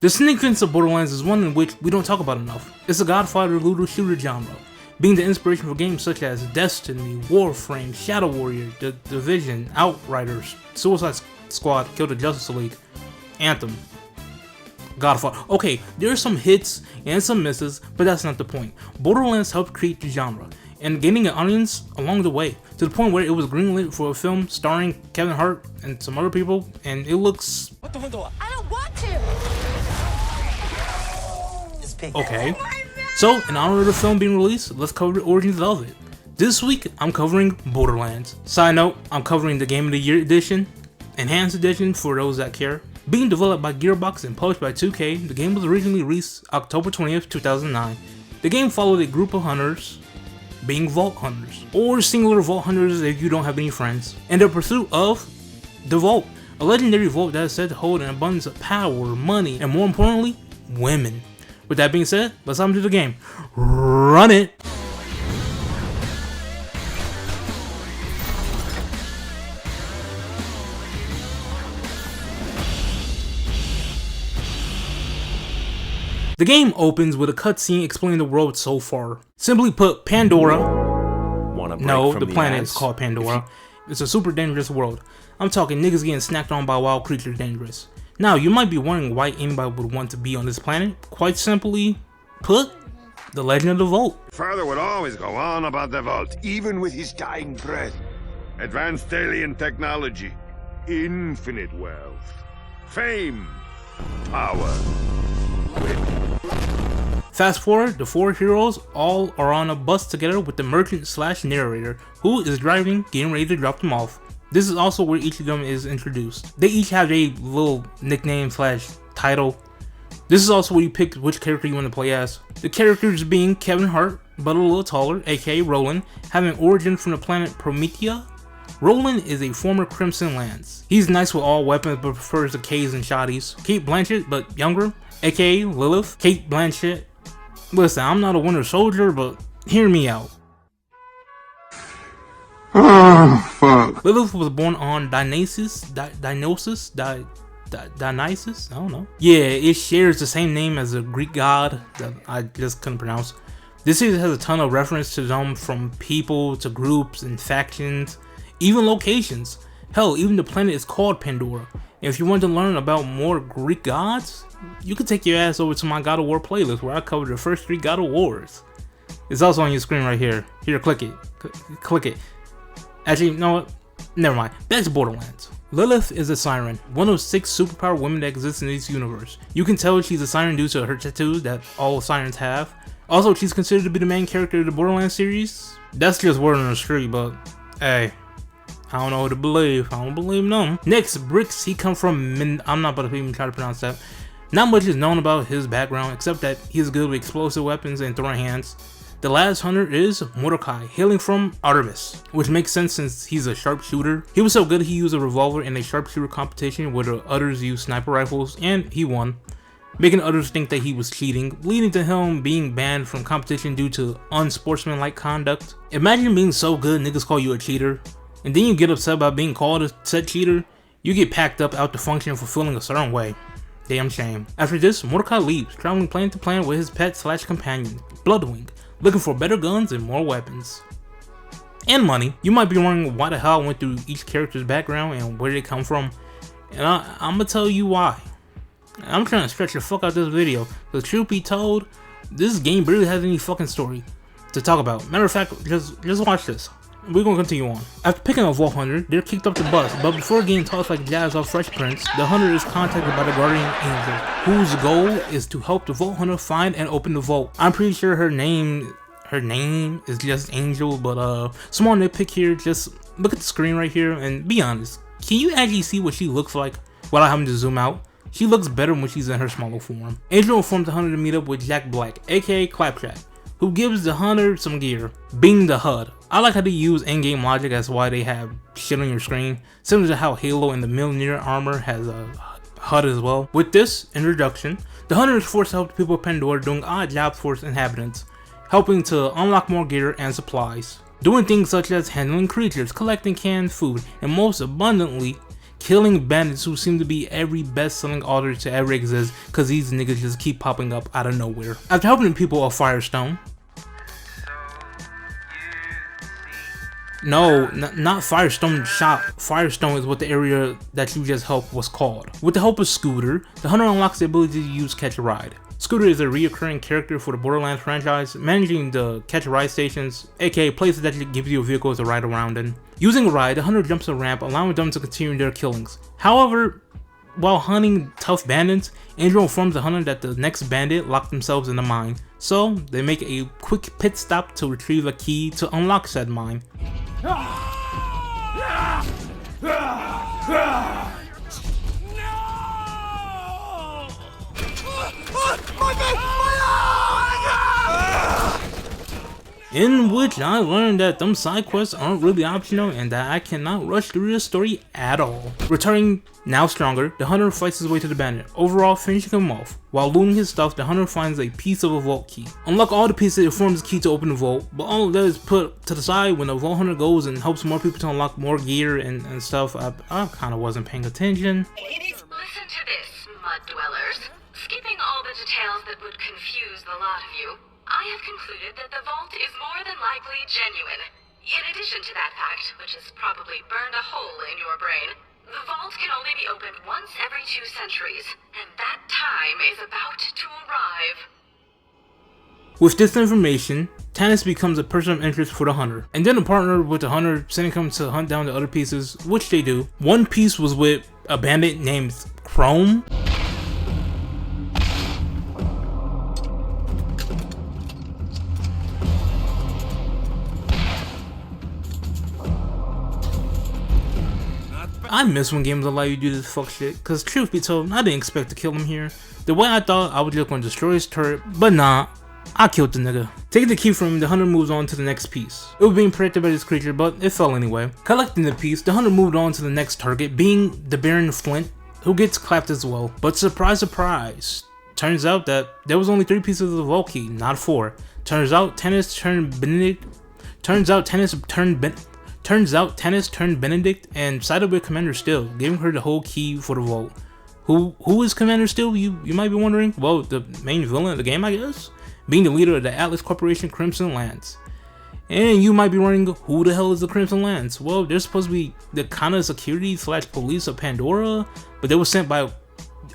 The significance of Borderlands is one in which we don't talk about enough. It's the godfather of the looter shooter genre, being the inspiration for games such as Destiny, Warframe, Shadow Warrior, The Division, Outriders, Suicide Squad, Kill the Justice League, Anthem, Godfather. Okay, there are some hits and some misses, but that's not the point. Borderlands helped create the genre, and gaining an audience along the way, to the point where it was greenlit for a film starring Kevin Hart and some other people, and it looks... I don't want to! Okay. So, in honor of the film being released, let's cover the origins of it. This week, I'm covering Borderlands. Side note, I'm covering the Game of the Year edition, Enhanced edition for those that care. Being developed by Gearbox and published by 2K, the game was originally released October 20th, 2009. The game followed a group of hunters, being vault hunters, or singular vault hunters if you don't have any friends, in their pursuit of the vault, a legendary vault that is said to hold an abundance of power, money, and more importantly, women. With that being said, let's hop into the game. Run it! The game opens with a cutscene explaining the world so far. Simply put, Pandora. No, the planet is called Pandora. It's a super dangerous world. I'm talking niggas getting snacked on by wild creatures dangerous. Now, you might be wondering why anybody would want to be on this planet. Quite simply put, the legend of the Vault. Father would always go on about the Vault, even with his dying breath. Advanced alien technology, infinite wealth, fame, power. Fast forward, the four heroes all are on a bus together with the merchant slash narrator, who is driving, getting ready to drop them off. This is also where each of them is introduced. They each have a little nickname slash title. This is also where you pick which character you want to play as. The characters being Kevin Hart, but a little taller, aka Roland, having origin from the planet Promethea. Roland is a former Crimson Lance. He's nice with all weapons but prefers the Ks and shotties. Kate Blanchett, but younger, aka Lilith. Kate Blanchett. Listen, I'm not a Winter Soldier, but hear me out. Oh, fuck. Lilith was born on Dionysus? I don't know. Yeah, it shares the same name as a Greek god that I just couldn't pronounce. This series has a ton of reference to them, from people to groups and factions, even locations. Hell, even the planet is called Pandora. And if you want to learn about more Greek gods, you can take your ass over to my God of War playlist where I covered the first 3 God of Wars. It's also on your screen right here. Here, click it. Click it. Actually, you know what? Never mind. Back to Borderlands. Lilith is a siren, one of 6 superpowered women that exist in this universe. You can tell she's a siren due to her tattoos that all sirens have. Also, she's considered to be the main character of the Borderlands series. That's just word on the street, but hey, I don't know what to believe. I don't believe them. Next, Bricks. He come from I'm not about to even try to pronounce that. Not much is known about his background except that he's good with explosive weapons and throwing hands. The last hunter is Mordecai, hailing from Artemis, which makes sense since he's a sharpshooter. He was so good he used a revolver in a sharpshooter competition where the others used sniper rifles, and he won, making others think that he was cheating, leading to him being banned from competition due to unsportsmanlike conduct. Imagine being so good niggas call you a cheater, and then you get upset about being called a said cheater. You get packed up out to function for feeling a certain way. Damn shame. After this, Mordecai leaves, traveling planet to planet with his pet slash companion, Bloodwing, looking for better guns and more weapons. And money. You might be wondering why the hell I went through each character's background and where they come from. And I'm gonna tell you why. I'm trying to stretch the fuck out this video, because truth be told, this game barely has any fucking story to talk about. Matter of fact, just watch this. We're gonna continue on. After picking up Vault Hunter, they're kicked up the bus, but before getting tossed like jazz off Fresh Prince, the hunter is contacted by the Guardian Angel, whose goal is to help the Vault Hunter find and open the vault. I'm pretty sure her name is just Angel, but small nitpick here, just look at the screen right here and be honest. Can you actually see what she looks like without having to zoom out? She looks better when she's in her smaller form. Angel informs the hunter to meet up with Jack Black, aka Claptrap, who gives the hunter some gear, being the HUD. I like how they use in-game logic as why they have shit on your screen, similar to how Halo and the Mjolnir armor has a HUD as well. With this introduction, the hunter is forced to help the people of Pandora doing odd jobs for its inhabitants, helping to unlock more gear and supplies, doing things such as handling creatures, collecting canned food, and most abundantly, killing bandits who seem to be every best-selling author to ever exist, cause these niggas just keep popping up out of nowhere. After helping the people of Firestone, no, not Firestone Shop. Firestone is what the area that you just helped was called. With the help of Scooter, the hunter unlocks the ability to use Catch a Ride. Scooter is a reoccurring character for the Borderlands franchise, managing the Catch a Ride stations, aka places that give you a vehicle to ride around in. Using a ride, the hunter jumps a ramp, allowing them to continue their killings. However, while hunting tough bandits, Angel informs the hunter that the next bandit locked themselves in a mine, so they make a quick pit stop to retrieve a key to unlock said mine. In which I learned that them side quests aren't really optional and that I cannot rush through the story at all. Returning now stronger, the hunter fights his way to the bandit, overall finishing him off. While looting his stuff, the hunter finds a piece of a vault key. Unlock all the pieces, it forms a key to open the vault, but all of that is put to the side when the vault hunter goes and helps more people to unlock more gear and stuff. I kinda wasn't paying attention. Listen to this, mud dwellers. Skipping all the details that would confuse the lot of you, I have concluded that the vault is more than likely genuine. In addition to that fact, which has probably burned a hole in your brain, the vault can only be opened once every 2 centuries, and that time is about to arrive. With this information, Tannis becomes a person of interest for the hunter, and then a partner with the hunter, sending him to hunt down the other pieces, which they do. One piece was with a bandit named Chrome. I miss when games allow you to do this fuck shit, cause truth be told, I didn't expect to kill him here. The way I thought I was just gonna destroy his turret, but nah, I killed the nigga. Taking the key from him, the hunter moves on to the next piece. It was being protected by this creature, but it fell anyway. Collecting the piece, the hunter moved on to the next target, being the Baron Flint, who gets clapped as well. But surprise, surprise, turns out that there was only 3 pieces of the vault key, not 4. Turns out Tannis turned Benedict and sided with Commander Still, giving her the whole key for the vault. Who is Commander Still, you might be wondering? Well, the main villain of the game, I guess? Being the leader of the Atlas Corporation Crimson Lands. And you might be wondering, who the hell is the Crimson Lands? Well, they're supposed to be the kind of security / police of Pandora, but they were sent by,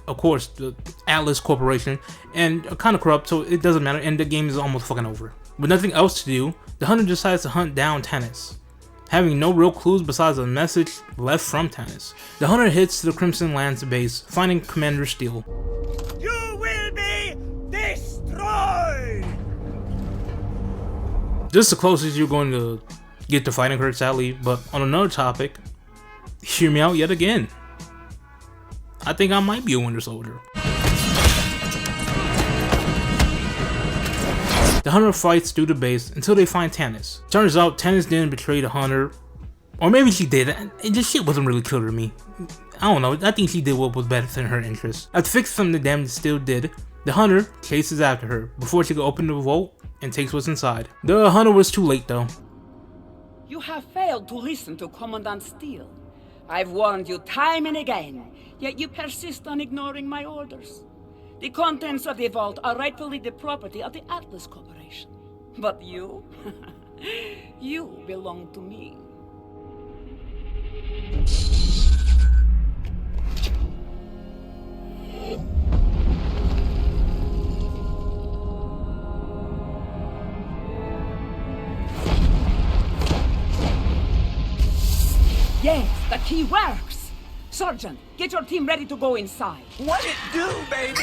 of course, the Atlas Corporation, and are kind of corrupt, so it doesn't matter, and the game is almost fucking over. With nothing else to do, the hunter decides to hunt down Tannis, having no real clues besides a message left from Tannis. The hunter hits the Crimson Lands base, finding Commander Steele. You will be destroyed! This is the closest you're going to get to fighting her, sadly, but on another topic, hear me out yet again. I think I might be a Winter Soldier. The hunter fights through the base until they find Tannis. Turns out Tannis didn't betray the hunter, or maybe she did, and this shit wasn't really clear to me. I don't know, I think she did what was better in her interest. After fixing some of the damage Still did, the hunter chases after her before she could open the vault and takes what's inside. The hunter was too late though. You have failed to listen to Commandant Steele. I've warned you time and again, yet you persist on ignoring my orders. The contents of the vault are rightfully the property of the Atlas Corporation. But you? You belong to me. Yes, the key works! Sergeant, get your team ready to go inside. What it do, baby?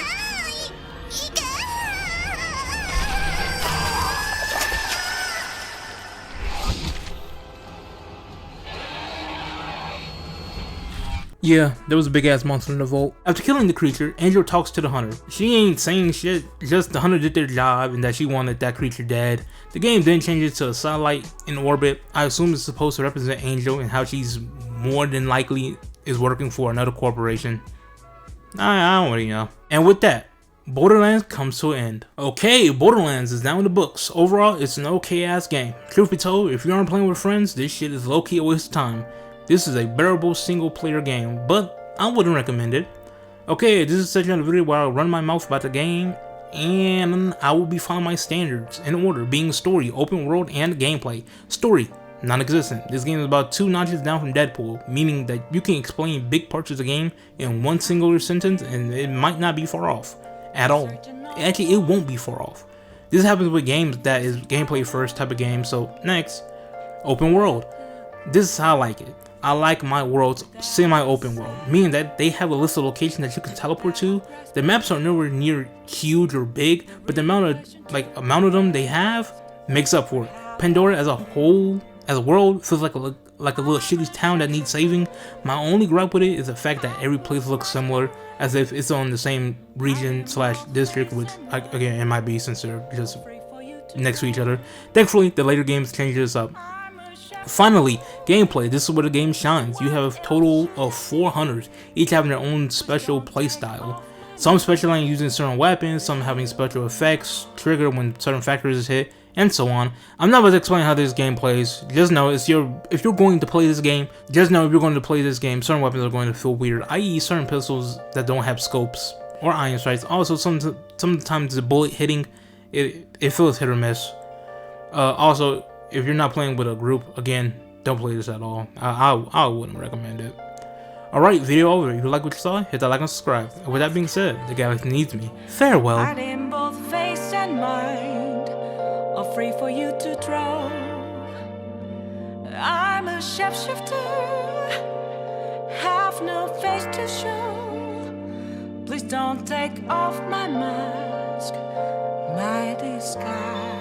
Yeah, there was a big ass monster in the vault. After killing the creature, Angel talks to the hunter. She ain't saying shit, just the hunter did their job and that she wanted that creature dead. The game then changes to a satellite in orbit. I assume it's supposed to represent Angel and how she's more than likely is working for another corporation. I don't really know. And with that, Borderlands comes to an end. Okay, Borderlands is now in the books. Overall, it's an okay ass game. Truth be told, if you aren't playing with friends, this shit is low key a waste of time. This is a bearable single player game, but I wouldn't recommend it. Okay, this is a section of the video where I'll run my mouth about the game, and I will be following my standards in order, being story, open world, and gameplay. Story, non-existent. This game is about 2 notches down from Deadpool, meaning that you can explain big parts of the game in one singular sentence and it might not be far off at all. Actually, it won't be far off. This happens with games that is gameplay first type of game. So next, open world. This is how I like it. I like my worlds semi-open world, meaning that they have a list of locations that you can teleport to. The maps are nowhere near huge or big, but the amount of them they have makes up for it. Pandora as a whole, as a world, feels like a little shitty town that needs saving. My only gripe with it is the fact that every place looks similar, as if it's on the same region / district, which again it might be since they're just next to each other. Thankfully, the later games change this up. Finally, gameplay. This is where the game shines. You have a total of 4 hunters, each having their own special playstyle. Some specialize in using certain weapons, some having special effects trigger when certain factors is hit, and so on. I'm not about to explain how this game plays. Just know if you're going to play this game, certain weapons are going to feel weird, i.e. certain pistols that don't have scopes or iron sights. Also, sometimes the bullet hitting, it feels hit or miss. Also, if you're not playing with a group, again, don't play this at all. I wouldn't recommend it. Alright, video over. If you like what you saw, hit that like and subscribe. And with that being said, the galaxy needs me. Farewell. In both face and mind, are free for you to draw. I'm a shapeshifter, have no face to show. Please don't take off my mask, my disguise.